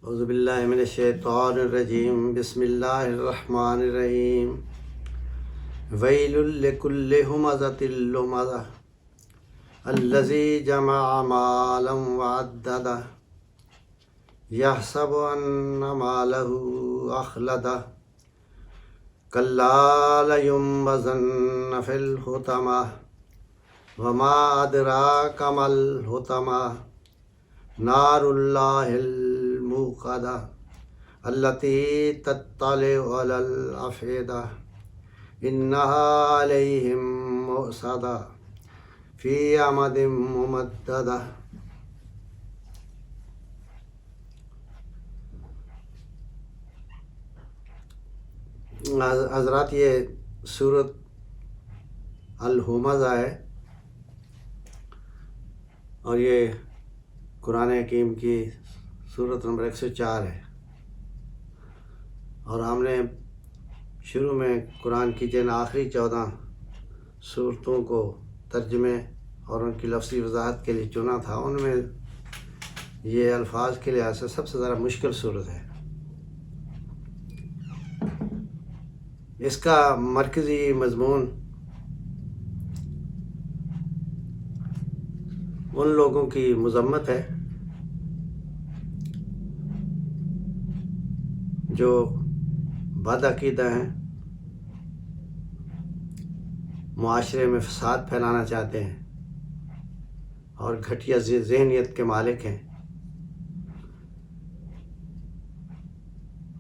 اعوذ باللہ من الشیطان الرجیم بسم اللہ الرحمن الرحیم ویل لکل ہمزۃ لمزہ الذی جمع مالا وعددہ یحسب ان مالہ اخلدہ کلا لینبذن فی الحطمہ وما ادراک ما الحطمہ نار اللہ الموقدہ التی تطلع علی الافئدہ انہا علیہم مؤصدہ فی امد ممددہ۔ حضرات، یہ سورۃ الہمزہ ہے اور یہ قرآن حکیم کی سورۃ نمبر 104 ہے، اور ہم نے شروع میں قرآن کی جن آخری 14 سورتوں کو ترجمے اور ان کی لفظی وضاحت کے لیے چنا تھا۔ ان میں یہ الفاظ کے لحاظ سے سب سے زیادہ مشکل صورت ہے۔ اس کا مرکزی مضمون ان لوگوں کی مذمت ہے جو بد عقیدہ ہیں، معاشرے میں فساد پھیلانا چاہتے ہیں اور گھٹیا ذہنیت کے مالک ہیں۔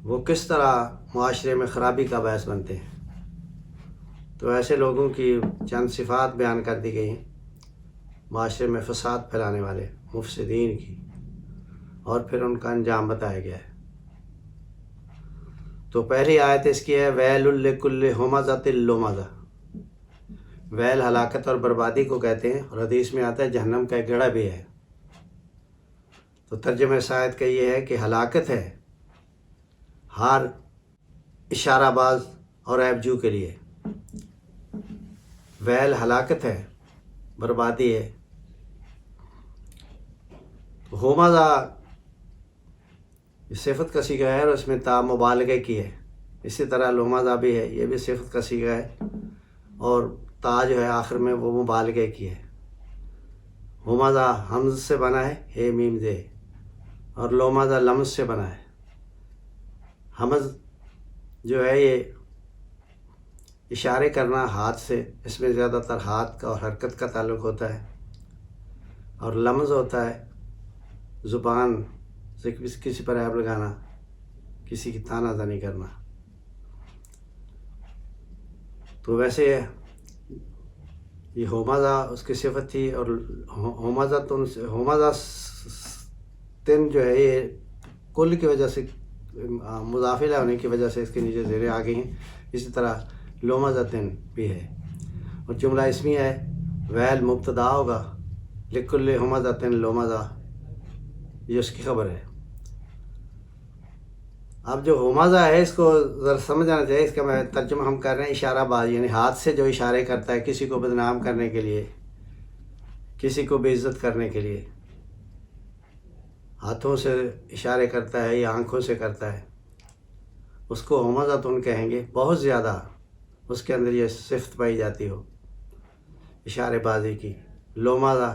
وہ کس طرح معاشرے میں خرابی کا باعث بنتے ہیں؟ تو ایسے لوگوں کی چند صفات بیان کر دی گئی ہیں، معاشرے میں فساد پھیلانے والے مفسدین کی، اور پھر ان کا انجام بتایا گیا ہے۔ تو پہلی آیت اس کی ہے ویل لکل ہمزۃ لمزہ۔ ویل ہلاکت اور بربادی کو کہتے ہیں، اور حدیث میں آتا ہے جہنم کا ایک گڑھا بھی ہے۔ تو ترجمہ اس آیت کا یہ ہے کہ ہلاکت ہے ہر اشارہ باز اور عیب جو کے لیے۔ ویل ہلاکت ہے، بربادی ہے۔ ہمزہ صفت کا صیغہ ہے اور اس میں تا مبالغے کی ہے۔ اسی طرح لمزہ بھی ہے، یہ بھی صفت کا صیغہ ہے اور تا جو ہے آخر میں وہ مبالغے کی ہے۔ ہمزہ حمز سے بنا ہے، ہے میم زے، اور لمزہ لمز سے بنا ہے۔ حمز جو ہے یہ اشارے کرنا ہاتھ سے، اس میں زیادہ تر ہاتھ کا اور حرکت کا تعلق ہوتا ہے، اور لمز ہوتا ہے زبان سے کسی پر عیب لگانا، کسی کی طعنہ زنی کرنا۔ تو ویسے یہ ہمزہ اس کی صفت تھی، اور ہمزہ تن جو ہے یہ کل کی وجہ سے مضافلہ ہونے کی وجہ سے اس کے نیچے زیریں آ گئی ہیں۔ اسی طرح لمزہ تن بھی ہے، اور جملہ اسمی ہے، ویل مبتدا ہوگا، لکل ہمزہ تن لمزہ یہ اس کی خبر ہے۔ اب جو ہمزہ ہے اس کو ذرا سمجھ آنا چاہیے۔ اس کا میں ترجمہ ہم کر رہے ہیں اشارہ باز، یعنی ہاتھ سے جو اشارے کرتا ہے کسی کو بدنام کرنے کے لیے، کسی کو بے عزت کرنے کے لیے، ہاتھوں سے اشارے کرتا ہے یا آنکھوں سے کرتا ہے، اس کو ہمزہ تن کہیں گے۔ بہت زیادہ اس کے اندر یہ صفت پائی جاتی ہو اشارے بازی کی، لمزہ،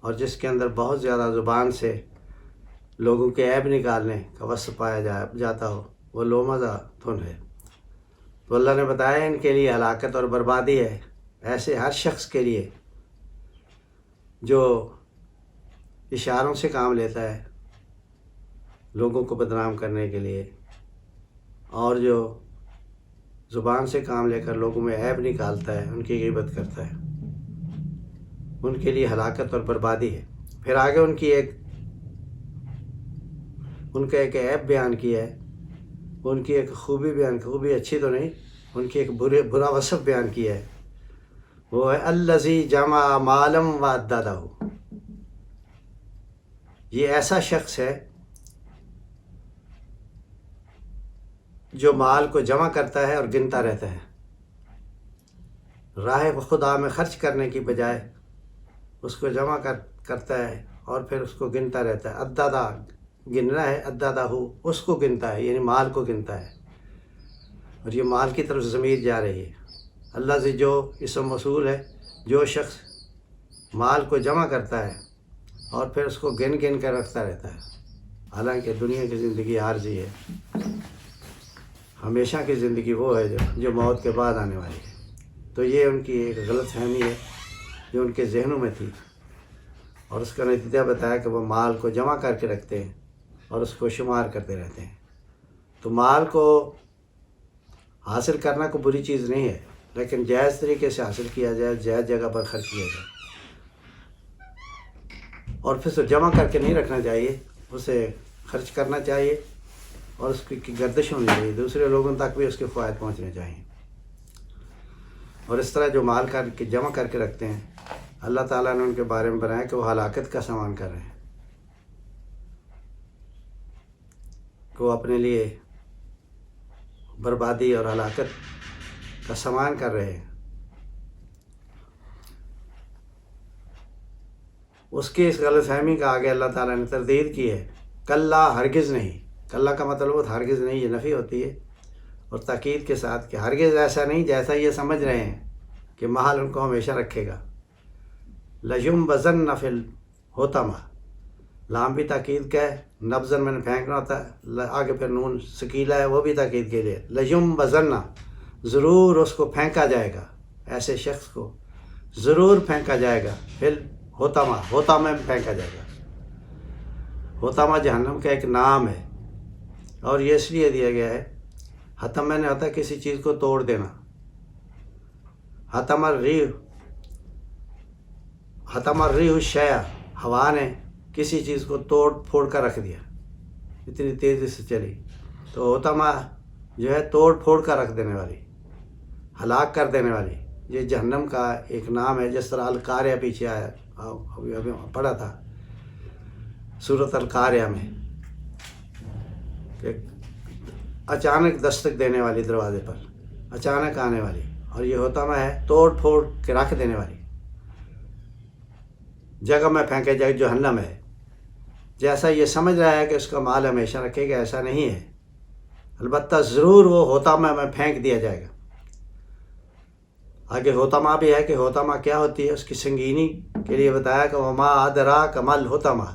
اور جس کے اندر بہت زیادہ زبان سے لوگوں کے عیب نکالنے کا وصف پایا جاتا ہو، وہ لمزہ تن ہے۔ تو اللہ نے بتایا ان کے لیے ہلاکت اور بربادی ہے، ایسے ہر شخص کے لیے جو اشاروں سے کام لیتا ہے لوگوں کو بدنام کرنے کے لیے، اور جو زبان سے کام لے کر لوگوں میں عیب نکالتا ہے، ان کی غیبت کرتا ہے، ان کے لیے ہلاکت اور بربادی ہے۔ پھر آگے ان کا ایک عیب بیان کیا ہے، ان کی ایک خوبی اچھی تو نہیں، ان کی ایک برا وصف بیان کیا ہے، وہ ہے الذی جمع مالا وعددہ۔ یہ ایسا شخص ہے جو مال کو جمع کرتا ہے اور گنتا رہتا ہے، راہ خدا میں خرچ کرنے کی بجائے اس کو جمع کرتا ہے اور پھر اس کو گنتا رہتا ہے۔ عددہ گن رہا ہے عددہ، اس کو گنتا ہے، یعنی مال کو گنتا ہے، اور یہ مال کی طرف ضمیر جا رہی ہے۔ اللہ سے جو اسم موصول ہے، جو شخص مال کو جمع کرتا ہے اور پھر اس کو گن گن کر رکھتا رہتا ہے، حالانکہ دنیا کی زندگی عارضی ہے، ہمیشہ کی زندگی وہ ہے جو موت کے بعد آنے والی ہے۔ تو یہ ان کی ایک غلط فہمی ہے جو ان کے ذہنوں میں تھی، اور اس کا نتیجہ بتایا کہ وہ مال کو جمع کر کے رکھتے ہیں اور اس کو شمار کرتے رہتے ہیں۔ تو مال کو حاصل کرنا کوئی بری چیز نہیں ہے، لیکن جائز طریقے سے حاصل کیا جائے، جائز جگہ پر خرچ کیا جائے، اور پھر اسے جمع کر کے نہیں رکھنا چاہیے، اسے خرچ کرنا چاہیے، اور اس کی گردش ہونی چاہیے، دوسرے لوگوں تک بھی اس کے فوائد پہنچنے چاہیے۔ اور اس طرح جو مال کر کے جمع کر کے رکھتے ہیں، اللہ تعالیٰ نے ان کے بارے میں بنایا کہ وہ ہلاکت کا سامان کر رہے ہیں، کہ وہ اپنے لیے بربادی اور ہلاکت کا سامان کر رہے ہیں۔ اس کی اس غلط فہمی کا آگے اللہ تعالیٰ نے تردید کی ہے، کلا ہرگز نہیں۔ کلا کا مطلب ہرگز نہیں، یہ نفی ہوتی ہے، اور تاکید کے ساتھ کہ ہرگز ایسا نہیں جیسا یہ سمجھ رہے ہیں کہ مال ان کو ہمیشہ رکھے گا۔ لَيُنبَذَنَّ فِي الْحُطَمَةِ، لام بھی تاکید کا ہے، نبزن میں نے پھینکنا ہوتا ہے، آگے پھر نون ثقیلہ ہے، وہ بھی تاکید کے لیے۔ لَيُنبَذَنَّ، ضرور اس کو پھینکا جائے گا، ایسے شخص کو ضرور پھینکا جائے گا، پھر حطمہ میں پھینکا جائے گا۔ حطمہ جہنم کا ایک نام ہے، اور یہ اس لیے دیا گیا ہے، حتم میں نے ہوتا ہے کسی چیز کو توڑ دینا، حتم الریح الشیء، ہوا نے کسی چیز کو توڑ پھوڑ کر رکھ دیا، اتنی تیزی سے چلی، تو حطمہ جو ہے توڑ پھوڑ کر رکھ دینے والی، ہلاک کر دینے والی، یہ جہنم کا ایک نام ہے۔ جس طرح القاریہ پیچھے آیا، ابھی پڑھا تھا سورۃ القاریہ میں، کہ اچانک دستک دینے والی، دروازے پر اچانک آنے والی، اور یہ حطمہ ہے توڑ پھوڑ کے رکھ دینے والی، جگہ میں پھینکے جائے، جہنم ہے۔ جیسا یہ سمجھ رہا ہے کہ اس کا مال ہمیشہ رکھے گا، ایسا نہیں ہے، البتہ ضرور وہ حطمہ میں پھینک دیا جائے گا۔ آگے حطمہ بھی ہے کہ حطمہ کیا ہوتی ہے، اس کی سنگینی کے لیے بتایا کہ وما ادراک ما الحطمہ،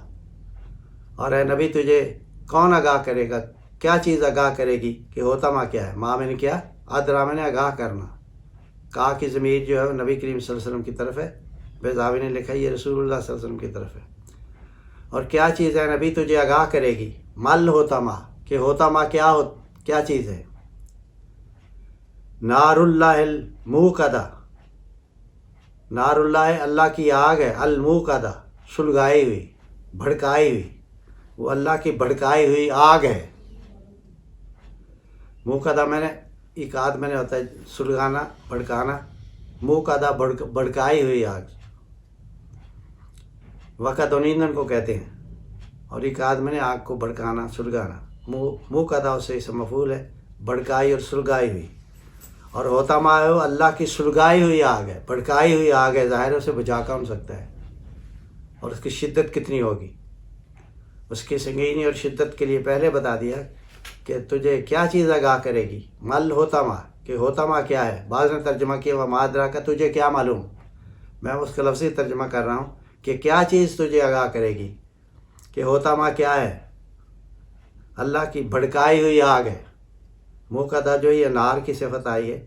اور اے نبی تجھے کون آگاہ کرے گا، کیا چیز آگاہ کرے گی کہ حطمہ کیا ہے۔ ما میں نے کیا، ادرا میں نے آگاہ کرنا، کہا کی ضمیر جو ہے نبی کریم صلی اللہ علیہ وسلم کی طرف ہے، بیضاوی نے لکھا یہ رسول اللہ صلی اللہ علیہ وسلم کی طرف ہے۔ اور کیا چیز ہے نبی تجھے آگاہ کرے گی، مل حطمہ، کہ حطمہ کیا چیز ہے۔ نار اللہ الموقدہ، نار اللہ، اللہ کی آگ ہے، الموقدہ، سلگائی ہوئی، بھڑکائی ہوئی، وہ اللہ کی بھڑکائی ہوئی آگ ہے۔ موقدہ میں نے ایک میں نے ہوتا ہے سلگانا، بھڑکانا، موقدہ بھڑکائی ہوئی آگ، وقت ایندھن کو کہتے ہیں، اور ایک میں نے آگ کو بھڑکانا، سلگانا، موقدہ اسے اسم مفعول ہے، بھڑکائی اور سلگائی ہوئی۔ اور حطمہ اللہ کی سلگائی ہوئی آگ ہے، بھڑکائی ہوئی آگ ہے، ظاہر اسے بجھا کون سکتا ہے، اور اس کی شدت کتنی ہوگی۔ اس کی سنگینی اور شدت کے لیے پہلے بتا دیا کہ تجھے کیا چیز آگاہ کرے گی، مل حطمہ، کہ حطمہ کیا ہے۔ بعض نے ترجمہ کیا وما ادراک، تجھے کیا معلوم، میں اس کا لفظی ترجمہ کر رہا ہوں کہ کیا چیز تجھے آگاہ کرے گی کہ حطمہ کیا ہے، اللہ کی بھڑکائی ہوئی آگ ہے۔ موقدہ جو یہ نار کی صفت آئی ہے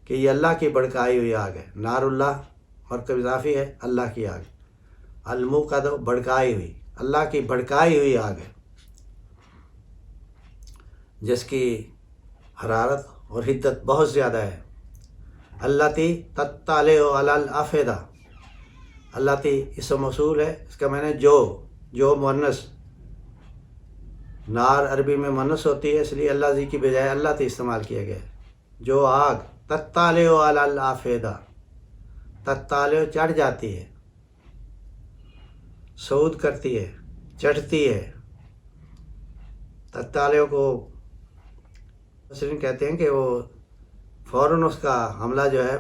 کہ یہ اللہ کی بھڑکائی ہوئی آگ ہے، نار اللہ اور اضافی ہے اللہ کی آگ، الموقدہ بھڑکائی ہوئی، اللہ کی بھڑکائی ہوئی آگ ہے، جس کی حرارت اور حدت بہت زیادہ ہے۔ اللاتی تطلع علی الافئدہ، اللاتی اسم موصول ہے، اس کا معنی جو مؤنث، نار عربی میں مؤنث ہوتی ہے، اس لیے اللہ کی بجائے اللہ تی استعمال کیا گیا ہے۔ جو آگ تطلع علی الافئدہ، تطلع چڑھ جاتی ہے، صعود کرتی ہے، چڑھتی ہے۔ تطلع کو مفسرین کہتے ہیں کہ وہ فوراً اس کا حملہ جو ہے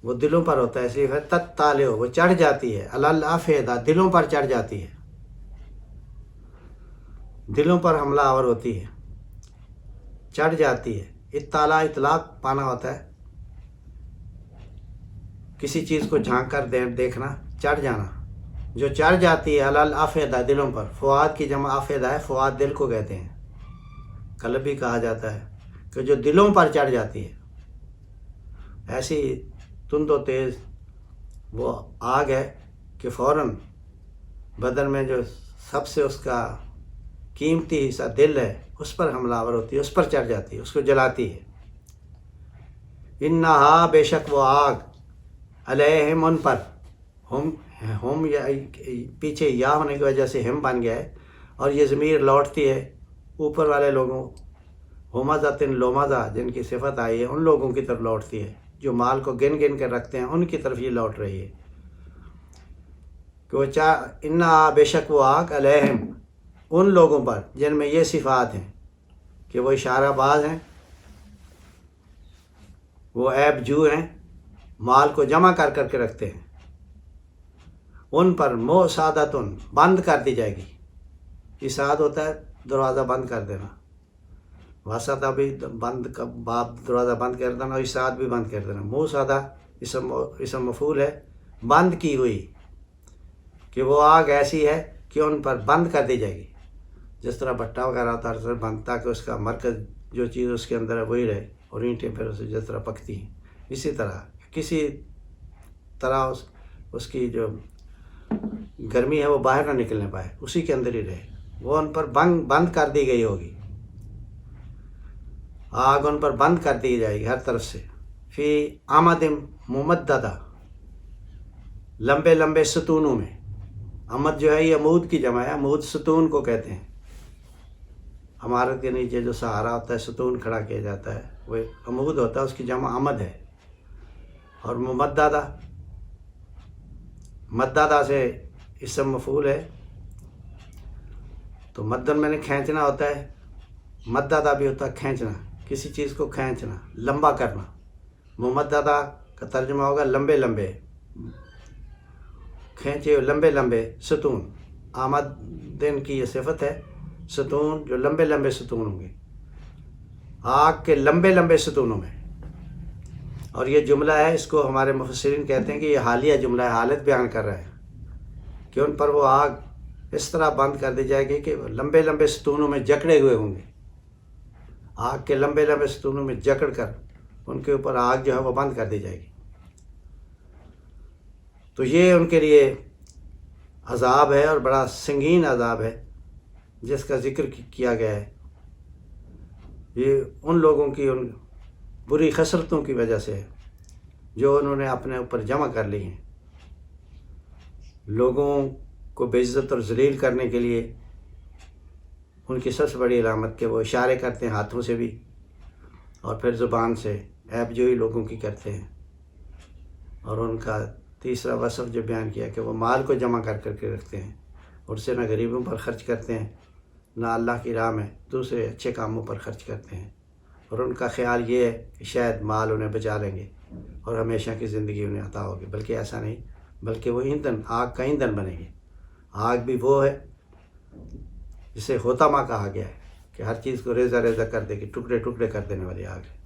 وہ دلوں پر ہوتا ہے، اس لیے پھر تطلع، وہ چڑھ جاتی ہے، علی الافئدہ، دلوں پر چڑھ جاتی ہے۔ دلوں پر حملہ آور ہوتی ہے، چڑھ جاتی ہے۔ اطلاق پانا ہوتا ہے، کسی چیز کو جھانک کر دیکھنا، چڑھ جانا۔ جو چڑھ جاتی ہے الافیدہ، دلوں پر، فؤاد کی جمع آفیدہ ہے، فؤاد دل کو کہتے ہیں، قلب بھی کہا جاتا ہے، کہ جو دلوں پر چڑھ جاتی ہے، ایسی تند و تیز وہ آگ ہے کہ فوراً بدن میں جو سب سے اس کا قیمتی حصہ دل ہے اس پر حملہ آور ہوتی ہے، اس پر چڑھ جاتی ہے، اس کو جلاتی ہے۔ انہا، بے شک وہ آگ، علیہم، ان پر، ہم یا پیچھے یا ہونے کی وجہ سے ہم بن گیا ہے، اور یہ ضمیر لوٹتی ہے اوپر والے لوگوں، ہمزہ لومزہ، جن کی صفت آئی ہے ان لوگوں کی طرف لوٹتی ہے جو مال کو گن گن کر رکھتے ہیں، ان کی طرف یہ لوٹ رہی ہے کہ وہ انہا، بے شک وہ آگ، علیہم، ان لوگوں پر جن میں یہ صفات ہیں کہ وہ اشارہ باز ہیں، وہ عیب جو ہیں، مال کو جمع کر کر کے رکھتے ہیں، ان پر موسادتن، بند کر دی جائے گی۔ اساد ہوتا ہے دروازہ بند کر دینا، واسطہ بھی بند، باب دروازہ بند کر دینا، اور اساد بھی بند کر دینا۔ موسادہ اسم مفعول ہے، بند کی ہوئی، کہ وہ آگ ایسی ہے کہ ان پر بند کر دی جائے گی، جس طرح بھٹا وغیرہ ہوتا ہے بند، تاکہ اس کا مرکز جو چیز اس کے اندر ہے وہی رہے، اور اینٹیں پھر اسے جس طرح پکتی ہیں، اسی طرح کسی طرح اس کی جو گرمی ہے وہ باہر نہ نکلنے پائے، اسی کے اندر ہی رہے، وہ ان پر بند کر دی گئی ہوگی، آگ ان پر بند کر دی جائے گی ہر طرف سے۔ فی آمد ممددہ، لمبے لمبے ستونوں میں۔ عمد جو ہے یہ عمود کی جمع ہے، عمود ستون کو کہتے ہیں، عمارت کے نیچے جو سہارا ہوتا ہے، ستون کھڑا کیا جاتا ہے، وہ عمود ہوتا ہے، اس کی جمع عمد ہے۔ اور ممددہ، مددہ سے اسم مفعول ہے، تو مدن میں نے کھینچنا ہوتا ہے، مددہ بھی ہوتا ہے کھینچنا، کسی چیز کو کھینچنا، لمبا کرنا۔ ممددہ کا ترجمہ ہوگا لمبے لمبے، کھینچے ہوئے لمبے لمبے ستون۔ آمدن کی یہ صفت ہے، ستون جو لمبے لمبے ستون ہوں گے، آگ کے لمبے لمبے ستونوں میں۔ اور یہ جملہ ہے، اس کو ہمارے مفسرین کہتے ہیں کہ یہ حالیہ جملہ ہے، حالت بیان کر رہا ہے کہ ان پر وہ آگ اس طرح بند کر دی جائے گی کہ لمبے لمبے ستونوں میں جکڑے ہوئے ہوں گے، آگ کے لمبے لمبے ستونوں میں جکڑ کر ان کے اوپر آگ جو ہے وہ بند کر دی جائے گی۔ تو یہ ان کے لیے عذاب ہے، اور بڑا سنگین عذاب ہے جس کا ذکر کیا گیا ہے۔ یہ ان لوگوں کی ان بری خسرتوں کی وجہ سے ہے جو انہوں نے اپنے اوپر جمع کر لی ہیں، لوگوں کو بے عزت اور ذلیل کرنے کے لیے۔ ان کی سب سے بڑی علامت کہ وہ اشارے کرتے ہیں ہاتھوں سے بھی، اور پھر زبان سے عیب جوئی لوگوں کی کرتے ہیں۔ اور ان کا تیسرا وصف جو بیان کیا کہ وہ مال کو جمع کر کر کے رکھتے ہیں، اور اسے نہ غریبوں پر خرچ کرتے ہیں، نہ اللہ کی راہ میں دوسرے اچھے کاموں پر خرچ کرتے ہیں، اور ان کا خیال یہ ہے کہ شاید مال انہیں بچا لیں گے اور ہمیشہ کی زندگی انہیں عطا ہوگی، بلکہ ایسا نہیں، بلکہ وہ ایندھن، آگ کا ایندھن بنے گی۔ آگ بھی وہ ہے جسے ہوتما کہا گیا ہے کہ ہر چیز کو ریزہ ریزہ کر دے گی، ٹکڑے ٹکڑے کر دینے والی آگ ہے۔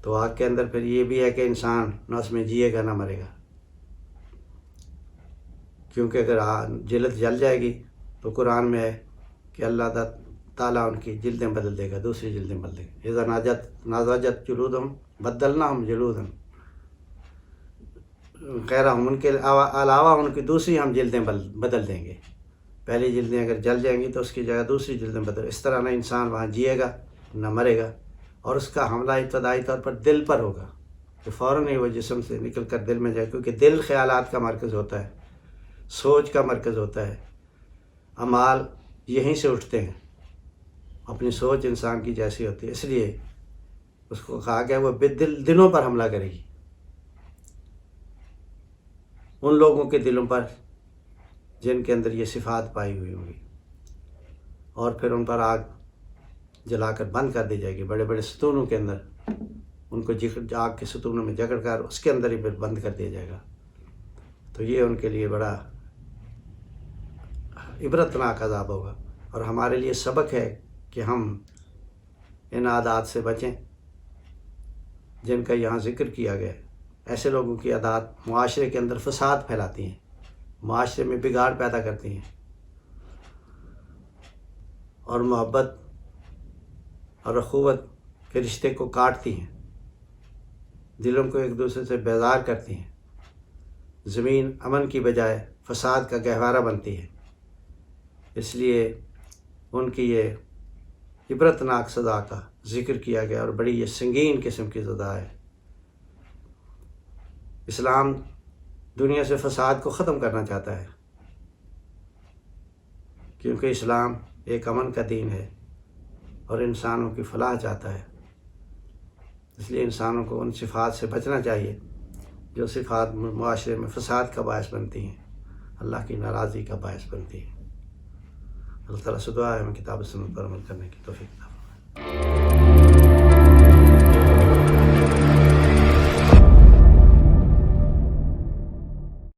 تو آگ کے اندر پھر یہ بھی ہے کہ انسان نہ اس میں جیے گا نہ مرے گا، کیونکہ اگر جلد جل جائے گی تو قرآن میں ہے کہ اللہ تعالیٰ ان کی جلدیں بدل دے گا، دوسری جلدیں بدل دے گا۔ اذا ناضجت جلودہم بدلناہم جلودا غیرہم، ان کے علاوہ ان کی دوسری ہم جلدیں بدل دیں گے۔ پہلی جلدیں اگر جل جائیں گی تو اس کی جگہ دوسری جلدیں بدل، اس طرح نہ انسان وہاں جیے گا نہ مرے گا۔ اور اس کا حملہ ابتدائی طور پر دل پر ہوگا، کہ فوراً ہی وہ جسم سے نکل کر دل میں جائے، کیونکہ دل خیالات کا مرکز ہوتا ہے، سوچ کا مرکز ہوتا ہے، اعمال یہیں سے اٹھتے ہیں، اپنی سوچ انسان کی جیسی ہوتی ہے، اس لیے اس کو کہا گیا وہ دلوں پر حملہ کرے گی، ان لوگوں کے دلوں پر جن کے اندر یہ صفات پائی ہوئی ہوں گی، اور پھر ان پر آگ جلا کر بند کر دی جائے گی، بڑے بڑے ستونوں کے اندر ان کو آگ کے ستونوں میں جکڑ کر اس کے اندر ہی پھر بند کر دیا جائے گا۔ تو یہ ان کے لیے بڑا عبرتناک عذاب ہوگا۔ اور ہمارے لیے سبق ہے کہ ہم ان عادات سے بچیں جن کا یہاں ذکر کیا گیا ہے۔ ایسے لوگوں کی عادات معاشرے کے اندر فساد پھیلاتی ہیں، معاشرے میں بگاڑ پیدا کرتی ہیں اور محبت اور اخوت کے رشتے کو کاٹتی ہیں، دلوں کو ایک دوسرے سے بیزار کرتی ہیں، زمین امن کی بجائے فساد کا گہوارہ بنتی ہے۔ اس لیے ان کی یہ عبرتناک سزا کا ذکر کیا گیا اور بڑی یہ سنگین قسم کی سزا ہے۔ اسلام دنیا سے فساد کو ختم کرنا چاہتا ہے کیونکہ اسلام ایک امن کا دین ہے اور انسانوں کی فلاح چاہتا ہے۔ اس لیے انسانوں کو ان صفات سے بچنا چاہیے جو صفات معاشرے میں فساد کا باعث بنتی ہیں، اللہ کی ناراضی کا باعث بنتی ہیں۔ اللہ تعالیٰ سے دعا ہے ہمیں کتاب و سنت پر عمل کرنے کی توفیق عطا فرمائے۔